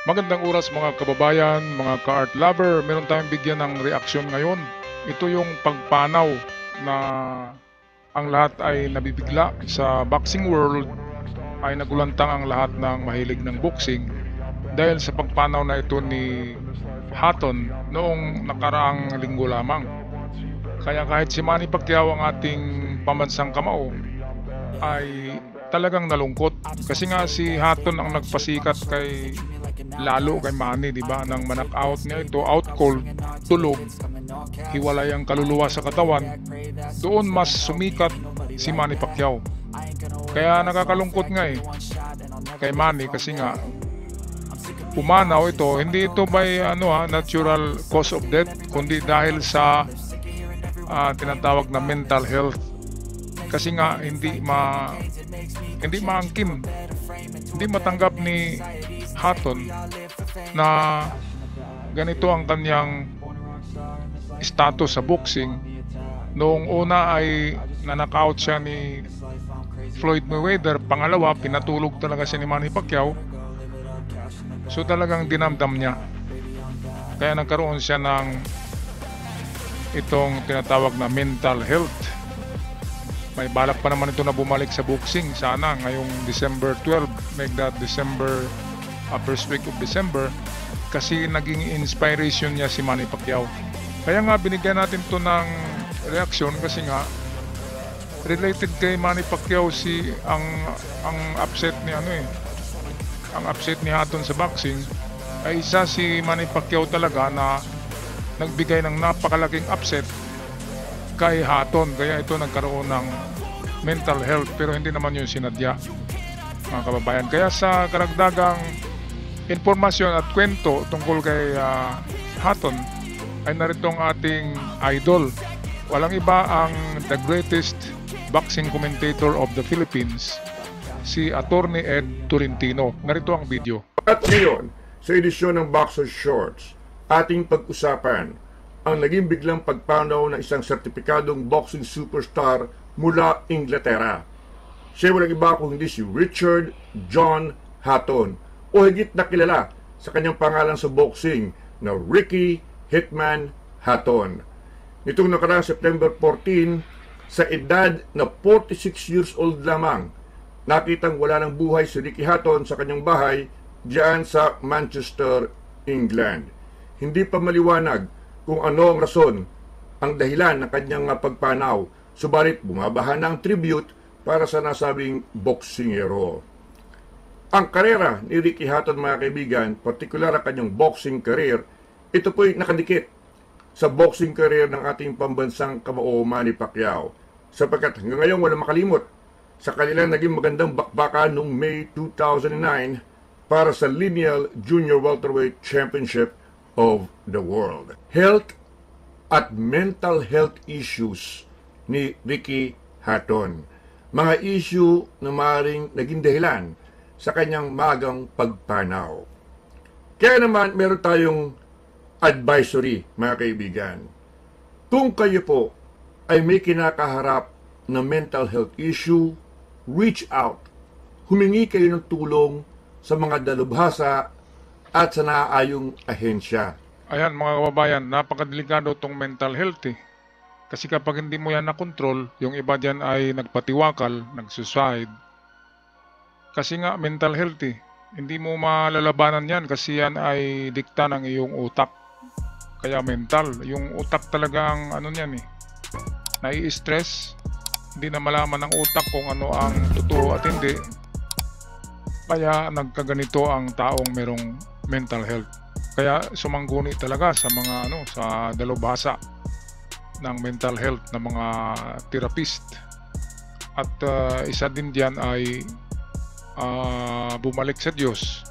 Magandang oras mga kababayan, mga ka-art lover. Meron tayong bigyan ng reaksyon ngayon. Ito yung pagpanaw na ang lahat ay nabibigla sa boxing world, ay nagulantang ang lahat ng mahilig ng boxing dahil sa pagpanaw na ito ni Hatton noong nakaraang linggo lamang. Kaya kahit si Manny Pacquiao ang ating pambansang kamao ay talagang nalungkot kasi nga si Hatton ang nagpasikat kay lalo kay Manny, di ba? Nang manak-out niya ito, out cold, tulog, hiwalay ang kaluluwa sa katawan, doon mas sumikat si Manny Pacquiao. Kaya nakakalungkot nga kay Manny kasi nga pumanaw ito, hindi ito by natural cause of death, kundi dahil sa tinatawag na mental health. Kasi nga hindi maangkin, hindi matanggap ni Hatton na ganito ang kanyang status sa boxing. Noong una ay nanakaut siya ni Floyd Mayweather, pangalawa pinatulog talaga siya ni Manny Pacquiao. So talagang dinamdam niya, kaya nagkaroon siya ng itong tinatawag na mental health. May balak pa naman ito na bumalik sa boxing sana ngayong December 12, make that December first week of December, kasi naging inspiration niya si Manny Pacquiao. Kaya nga binigyan natin to ng reaksyon kasi nga related kay Manny Pacquiao ang upset ni ang upset ni Hatton sa boxing ay isa si Manny Pacquiao talaga na nagbigay ng napakalaking upset kay Hatton, kaya ito nagkaroon ng mental health, pero hindi naman yun sinadya mga kababayan. Kaya sa karagdagang informasyon at kwento tungkol kay Hatton ay narito ang ating idol. Walang iba ang the greatest boxing commentator of the Philippines, si Attorney Ed Tolentino. Narito ang video. At ngayon, sa edisyon ng Boxer Shorts, ating pag-usapan ang naging biglang pagpanaw ng isang sertipikadong boxing superstar mula Inglaterra. Siya walang iba kung hindi si Richard John Hatton, o higit na kilala sa kanyang pangalan sa boxing na Ricky Hitman Hatton. Nitong nakaraang September 14, sa edad na 46 years old lamang, nakitang wala ng buhay si Ricky Hatton sa kanyang bahay diyan sa Manchester, England. Hindi pa maliwanag kung ano ang rason, ang dahilan ng kanyang pagpanaw, subalit bumabaha na ang tribute para sa nasabing boksingero. Ang karera ni Ricky Hatton, mga kaibigan, partikular ang kanyang boxing career, ito po'y nakadikit sa boxing career ng ating pambansang kamao Manny Pacquiao, sapagkat hanggang ngayon walang makalimot sa kanilang naging magandang bakbakan noong May 2009 para sa Lineal Junior Welterweight Championship of the World. Health at mental health issues ni Ricky Hatton, mga issue na maaaring naging dahilan sa kanyang magang pagpanaw. Kaya naman meron tayong advisory, mga kaibigan. Kung kayo po ay may kinakaharap na mental health issue, reach out. Humingi kayo ng tulong sa mga dalubhasa at sa naaayong ahensya. Ayan mga kababayan, napakadelikado itong mental health Kasi kapag hindi mo yan na-control, yung iba dyan ay nagpatiwakal, nag-suicide. Kasi nga mental health hindi mo malalabanan yan kasi yan ay dikta ng iyong utak. Kaya mental, yung utak talaga ang nai-stress, hindi na malaman ng utak kung ano ang totoo at hindi. Kaya nagkaganito ang taong merong mental health. Kaya sumangguni talaga sa mga sa dalubhasa ng mental health na mga therapist. At isa din diyan ay bumalik sa Diyos,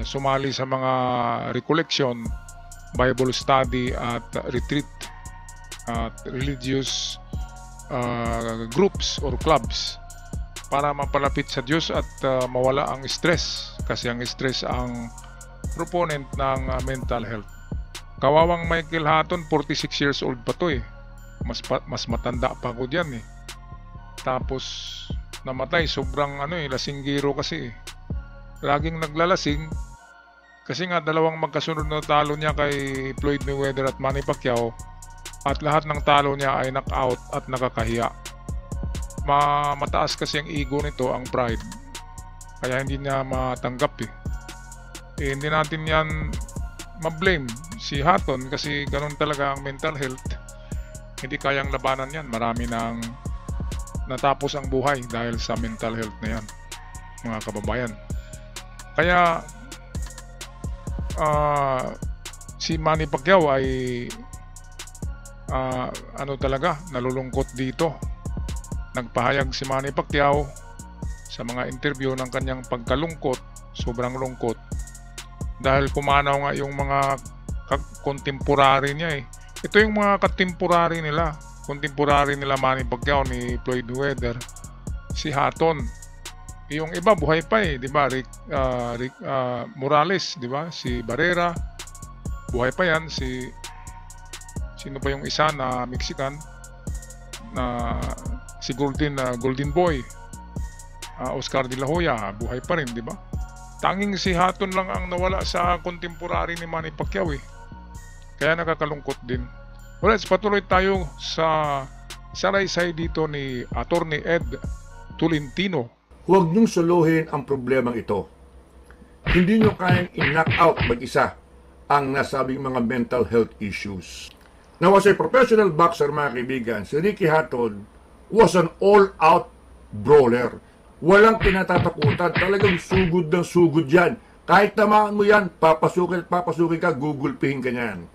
sumali sa mga recollection, Bible study at retreat at religious groups or clubs para mapalapit sa Diyos at mawala ang stress, kasi ang stress ang proponent ng mental health. Kawawang Michael Hatton, 46 years old pa to mas matanda pa ako diyan tapos namatay. Sobrang lasinggiro kasi laging naglalasing, Kasi nga dalawang magkasunod na talo niya kay Floyd Mayweather at Manny Pacquiao, at lahat ng talo niya ay knockout at nakakahiya. Mataas kasi ang ego nito, ang pride, kaya hindi niya matanggap hindi natin yan ma-blame si Hatton, kasi ganun talaga ang mental health. Hindi kayang labanan yan. Marami nang natapos ang buhay dahil sa mental health na yan, mga kababayan. Kaya si Manny Pacquiao ay talaga nalulungkot dito. Nagpahayag si Manny Pacquiao sa mga interview ng kanyang pagkalungkot, sobrang lungkot, dahil pumanaw nga yung mga contemporary niya Ito yung mga contemporary nila Manny Pacquiao ni Floyd Mayweather, si Hatton. Yung iba buhay pa di ba? Rick Morales, di ba? Si Barrera, buhay pa yan. Sino pa yung isa na Mexican na si Golden Boy, Oscar de la Hoya, buhay pa rin, di ba? Tanging si Hatton lang ang nawala sa contemporary ni Manny Pacquiao Kaya nakakalungkot din. Alright, patuloy tayo sa salaysay dito ni Attorney Ed Tolentino. Huwag niyong suluhin ang problemang ito. Hindi niyo kayang i-knock out mag-isa ang nasabing mga mental health issues. Now, as a professional boxer, mga kaibigan, si Ricky Hatton was an all-out brawler. Walang kinatatakutan. Talagang sugod ng sugod yan. Kahit tamaan mo yan, papasukin ka, gugulpihin ka niyan.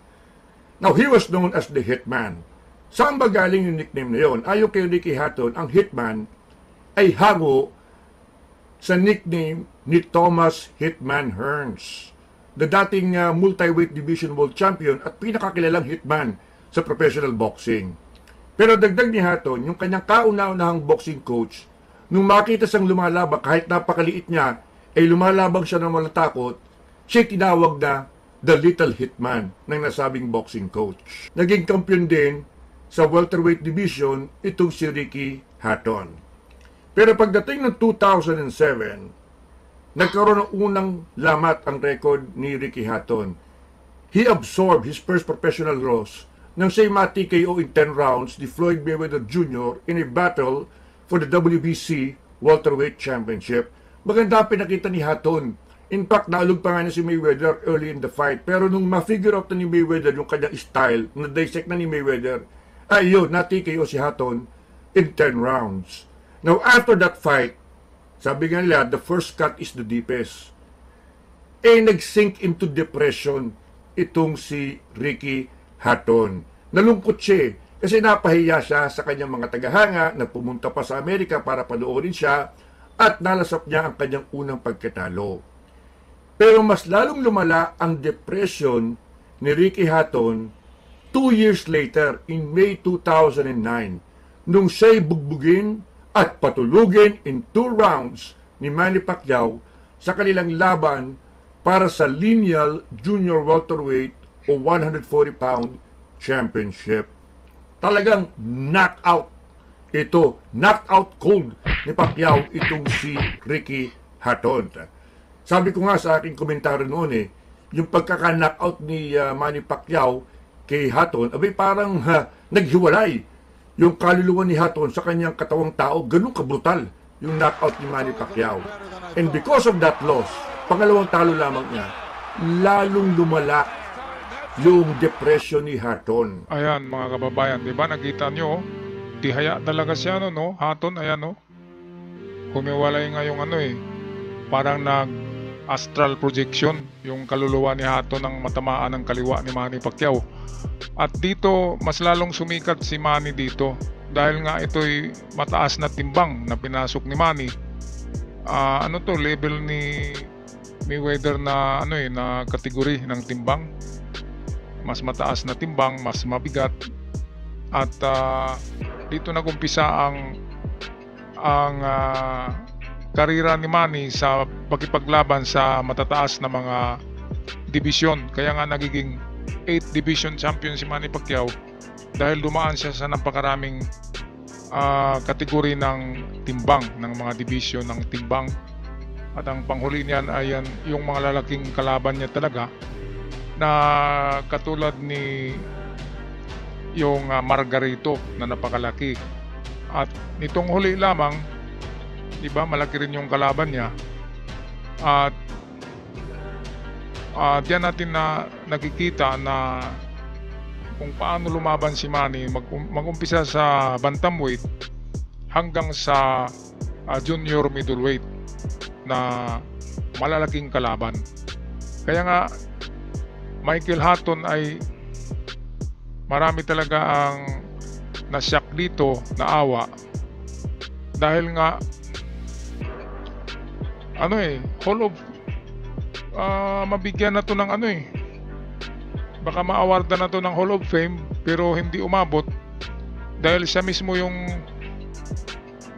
Now, he was known as the Hitman. Saan ba galing yung nickname na yun? Ayon kay Ricky Hatton, ang Hitman ay hango sa nickname ni Thomas Hitman Hearns, the dating multi-weight division world champion at pinakakilalang hitman sa professional boxing. Pero dagdag ni Hatton, yung kanyang kauna-unahang boxing coach, nung makita siyang lumalabang, kahit napakaliit niya, ay lumalabang siya ng walang takot, siya tinawag na the Little Hitman ng nasabing boxing coach. Naging kampiyon din sa welterweight division itong si Ricky Hatton. Pero pagdating ng 2007, nagkaroon ng unang lamat ang record ni Ricky Hatton. He absorbed his first professional loss nang siya'y ma-TKO in 10 rounds ni Floyd Mayweather Jr. in a battle for the WBC Welterweight Championship. Maganda pinakita ni Hatton. In fact, naalog pa nga niya si Mayweather early in the fight. Pero nung ma-figure out na ni Mayweather yung kanyang style, na-dissect na ni Mayweather, ayun, na-TKO si Hatton in 10 rounds. Now, after that fight, sabi nga nila, the first cut is the deepest. Nag-sink into depression itong si Ricky Hatton. Nalungkot siya kasi napahiya siya sa kanyang mga tagahanga na pumunta pa sa Amerika para panoorin siya at nalasap niya ang kanyang unang pagkatalo. Pero mas lalong lumala ang depression ni Ricky Hatton 2 years later in May 2009 nung siya'y bugbugin at patulugin in 2 rounds ni Manny Pacquiao sa kanilang laban para sa lineal junior welterweight o 140-pound championship. Talagang knockout cold ni Pacquiao itong si Ricky Hatton. Sabi ko nga sa aking komentaryo noon yung pagkaka-knockout ni Manny Pacquiao kay Hatton, parang naghiwalay yung kaluluwa ni Hatton sa kanyang katawang tao. Ganun kabrutal yung knockout ni Manny Pacquiao. And because of that loss, pangalawang talo lamang niya, lalong lumala yung depression ni Hatton. Ayan mga kababayan, di ba nakita nyo? Tihaya talaga siya no? Hatton, ayan humiwalay nga yung parang astral projection yung kaluluwa ni Hatton ng matamaan ng kaliwa ni Manny Pacquiao. At dito mas lalong sumikat si Manny dito dahil nga ito'y mataas na timbang na pinasok ni Manny. Level ni Mayweather na na kategory ng timbang. Mas mataas na timbang, mas mabigat. At dito nagumpisa ang karira ni Manny sa pagkipaglaban sa matataas na mga division. Kaya nga nagiging 8 division champion si Manny Pacquiao dahil dumaan siya sa napakaraming kategory ng timbang, ng mga division ng timbang. At ang panghuli niyan ay yung mga lalaking kalaban niya talaga na katulad ni yung Margarito na napakalaki. At nitong huli lamang, di ba, malaki rin yung kalaban niya. At diyan natin na nakikita na kung paano lumaban si Manny mag-umpisa sa bantamweight hanggang sa junior middleweight na malalaking kalaban. Kaya nga Michael Hatton ay marami talaga ang nasyak dito, naawa, dahil nga Hall of mabigyan na to ng baka ma-awardan na to ng Hall of Fame, pero hindi umabot dahil siya mismo yung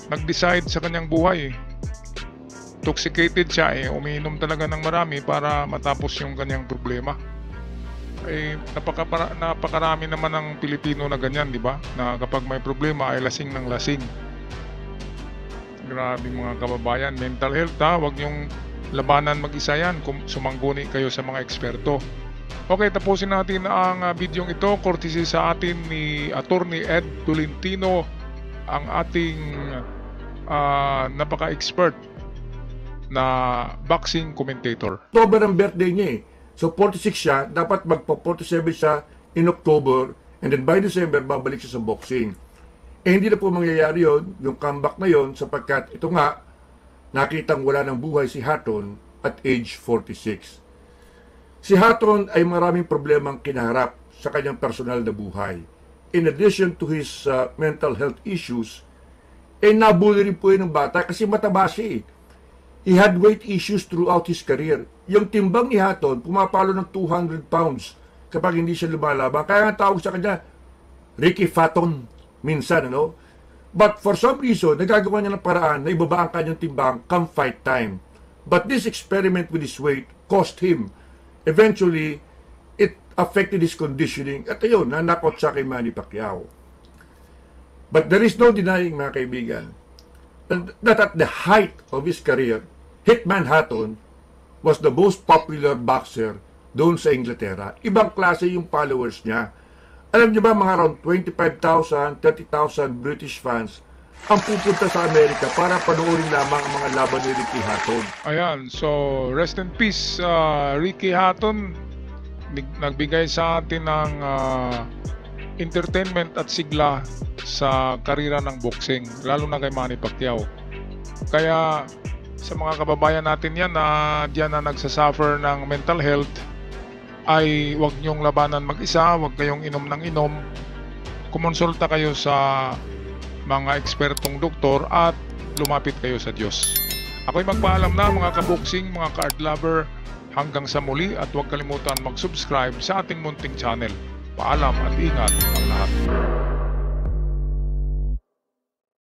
nag-decide sa kanyang buhay. Intoxicated siya, umiinom talaga ng marami para matapos yung kanyang problema. Napakarami naman ng Pilipino na ganyan, di ba? Na kapag may problema ay lasing ng lasing. Grabe mga kababayan, mental health huwag yung labanan mag-isa yan, sumangguni kayo sa mga eksperto. Okay, tapusin natin ang bidyong ito courtesy sa atin ni Attorney Ed Tolentino, ang ating napaka-expert na boxing commentator. October ang birthday niya So 46 siya, dapat magpa-47 siya in October, and then by December babalik siya sa boxing. Hindi na po mangyayari yon, yung comeback na yon, sapagkat ito nga, nakitang wala ng buhay si Hatton at age 46. Si Hatton ay maraming problemang kinaharap sa kanyang personal na buhay. In addition to his mental health issues, nabully rin po yun ng bata kasi mataba siya. He had weight issues throughout his career. Yung timbang ni Hatton, pumapalo ng 200 pounds kapag hindi siya lumalaban. Kaya nga tawag sa kanya, Ricky Fatton, minsan, But for some reason, nagagawa niya ng paraan na ibaba ang kanyang timbang come fight time. But this experiment with his weight cost him. Eventually, it affected his conditioning. At ayun, nanakot siya kay Manny Pacquiao. But there is no denying, mga kaibigan, that at the height of his career, Hitman Hatton was the most popular boxer doon sa Inglaterra. Ibang klase yung followers niya. Alam niyo ba, mga around 25,000, 30,000 British fans ang pupunta sa Amerika para panoorin lamang ang mga laban ni Ricky Hatton. Ayan, so rest in peace, Ricky Hatton. Nagbigay sa atin ng entertainment at sigla sa karera ng boxing, lalo na kay Manny Pacquiao. Kaya sa mga kababayan natin yan na diyan na nagsasuffer ng mental health, ay huwag niyong labanan mag-isa, huwag kayong inom ng inom. Kumonsulta kayo sa mga ekspertong doktor at lumapit kayo sa Diyos. Ako'y magpaalam na, mga kaboxing, mga card lover. Hanggang sa muli, at huwag kalimutan mag-subscribe sa ating munting channel. Paalam at ingat ang lahat.